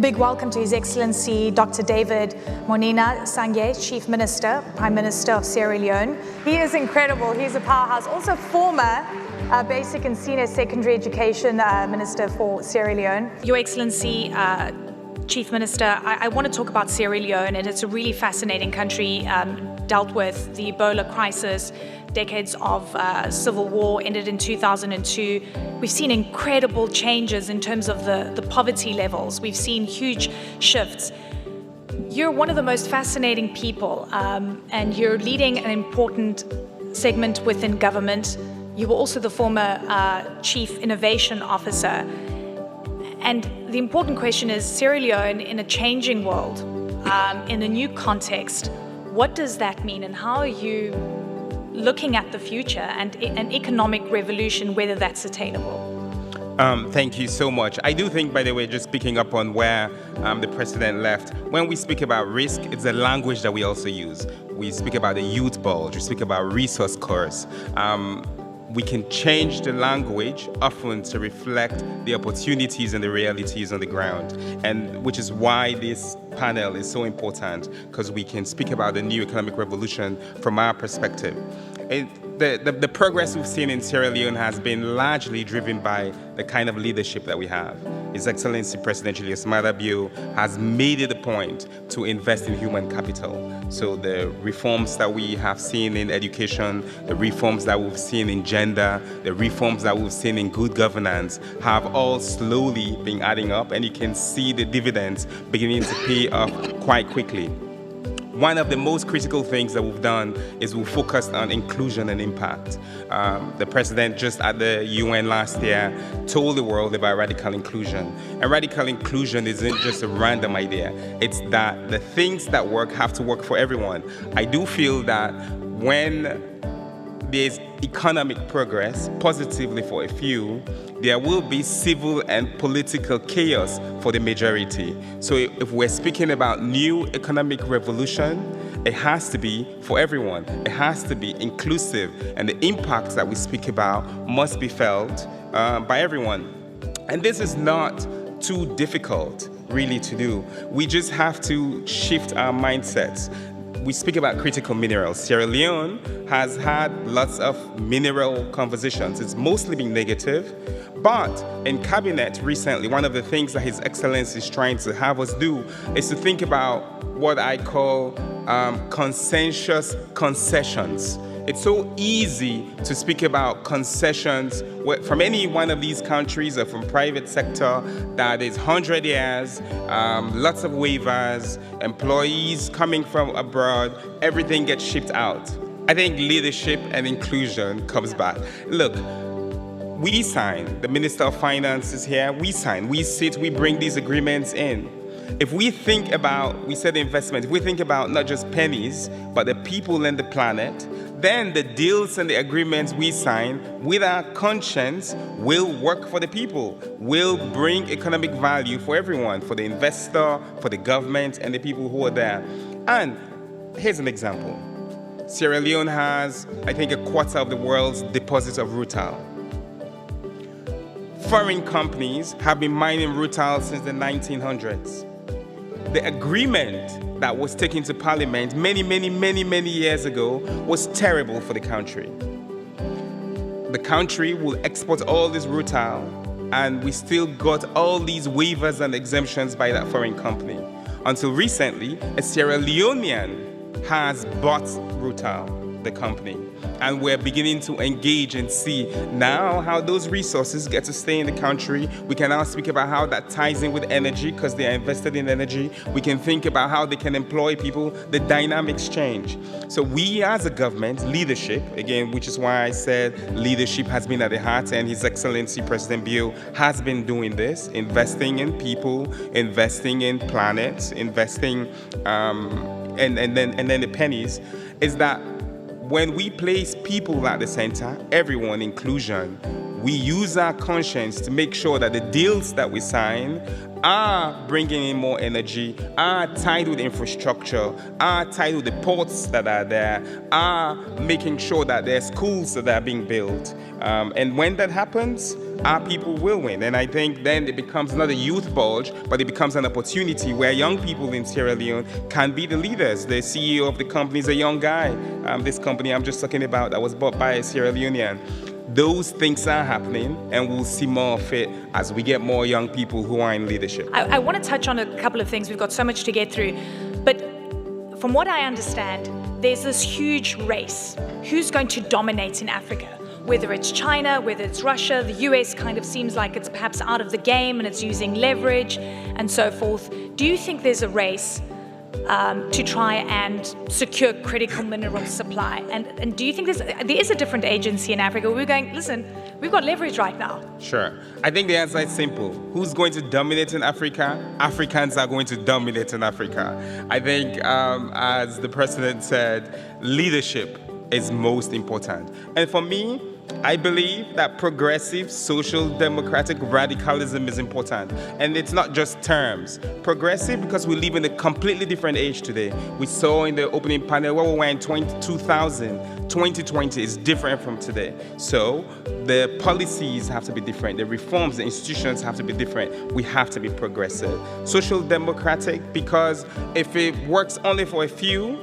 big welcome to His Excellency Dr. David Moinina Sengeh, Chief Minister, Prime Minister of Sierra Leone. He is incredible. He's a powerhouse. Also former Basic and Senior Secondary Education Minister for Sierra Leone. Your Excellency, Chief Minister, I want to talk about Sierra Leone, and it's a really fascinating country, dealt with the Ebola crisis, decades of civil war, ended in 2002. We've seen incredible changes in terms of the poverty levels. We've seen huge shifts. You're one of the most fascinating people, and you're leading an important segment within government. You were also the former Chief Innovation Officer. And the important question is, Sierra Leone in a changing world, in a new context, what does that mean, and how are you looking at the future and an economic revolution, whether that's attainable? Thank you so much. I do think, by the way, just picking up on where the president left, when we speak about risk, it's a language that we also use. We speak about the youth bulge, we speak about resource curse. We can change the language often to reflect the opportunities and the realities on the ground, and which is why this panel is so important, because we can speak about the new economic revolution from our perspective. The progress we've seen in Sierra Leone has been largely driven by the kind of leadership that we have. His Excellency President Julius Maada Bio has made it a point to invest in human capital. So the reforms that we have seen in education, the reforms that we've seen in gender, the reforms that we've seen in good governance have all slowly been adding up, and you can see the dividends beginning to pay off quite quickly. One of the most critical things that we've done is we've focused on inclusion and impact. The president just at the UN last year told the world about radical inclusion. And radical inclusion isn't just a random idea. It's that the things that work have to work for everyone. I do feel that when there's economic progress positively for a few, there will be civil and political chaos for the majority. So if we're speaking about new economic revolution, it has to be for everyone. It has to be inclusive, and the impacts that we speak about must be felt by everyone. And this is not too difficult, really, to do. We just have to shift our mindsets. We speak about critical minerals. Sierra Leone has had lots of mineral conversations. It's mostly been negative, but in cabinet recently, one of the things that His Excellency is trying to have us do is to think about what I call conscientious concessions. It's so easy to speak about concessions from any one of these countries or from private sector that is 100 years, lots of waivers, employees coming from abroad, everything gets shipped out. I think leadership and inclusion comes back. Look, we sign, the Minister of Finance is here, we sign, we sit, we bring these agreements in. If we think about, we said investment, if we think about not just pennies, but the people and the planet, then the deals and the agreements we sign with our conscience will work for the people, will bring economic value for everyone, for the investor, for the government, and the people who are there. And here's an example. Sierra Leone has, I think, a quarter of the world's deposits of rutile. Foreign companies have been mining rutile since the 1900s. The agreement that was taken to Parliament many years ago was terrible for the country. The country will export all this rutile, and we still got all these waivers and exemptions by that foreign company. Until recently, a Sierra Leonean has bought rutile, the company. And we're beginning to engage and see now how those resources get to stay in the country. We can now speak about how that ties in with energy, because they are invested in energy. We can think about how they can employ people. The dynamics change. So we as a government, leadership, again, which is why I said leadership has been at the heart, and His Excellency President Bio has been doing this, investing in people, investing in planets, investing, and then the pennies, is that when we place people at the center, everyone, inclusion, we use our conscience to make sure that the deals that we sign are bringing in more energy, are tied with infrastructure, are tied with the ports that are there, are making sure that there's schools that are being built. And when that happens, our people will win. And I think then it becomes not a youth bulge, but it becomes an opportunity where young people in Sierra Leone can be the leaders. The CEO of the company is a young guy. This company I'm just talking about that was bought by a Sierra Leonean. Those things are happening, and we'll see more of it as we get more young people who are in leadership. I want to touch on a couple of things. We've got so much to get through. But from what I understand, there's this huge race. Who's going to dominate in Africa? Whether it's China, whether it's Russia, the US kind of seems like it's perhaps out of the game and it's using leverage and so forth. Do you think there's a race to try and secure critical mineral supply? And do you think there is a different agency in Africa where we're going, listen, we've got leverage right now? Sure. I think the answer is simple. Who's going to dominate in Africa? Africans are going to dominate in Africa. I think, as the president said, leadership is most important. And for me, I believe that progressive, social, democratic radicalism is important. And it's not just terms. Progressive because we live in a completely different age today. We saw in the opening panel where we were in 2000, 2020 is different from today. So the policies have to be different. The reforms, the institutions have to be different. We have to be progressive. Social democratic because if it works only for a few,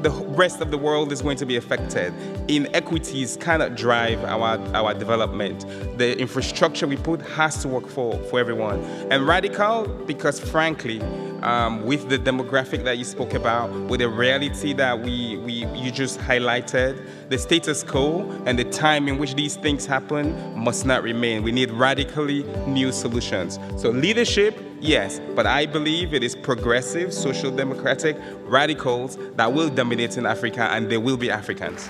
the rest of the world is going to be affected. Inequities cannot drive our development. The infrastructure we put has to work for everyone. And radical because, frankly, with the demographic that you spoke about, with the reality that you just highlighted, the status quo and the time in which these things happen must not remain. We need radically new solutions. So leadership, yes, but I believe it is progressive, social democratic radicals that will dominate in Africa, and they will be Africans.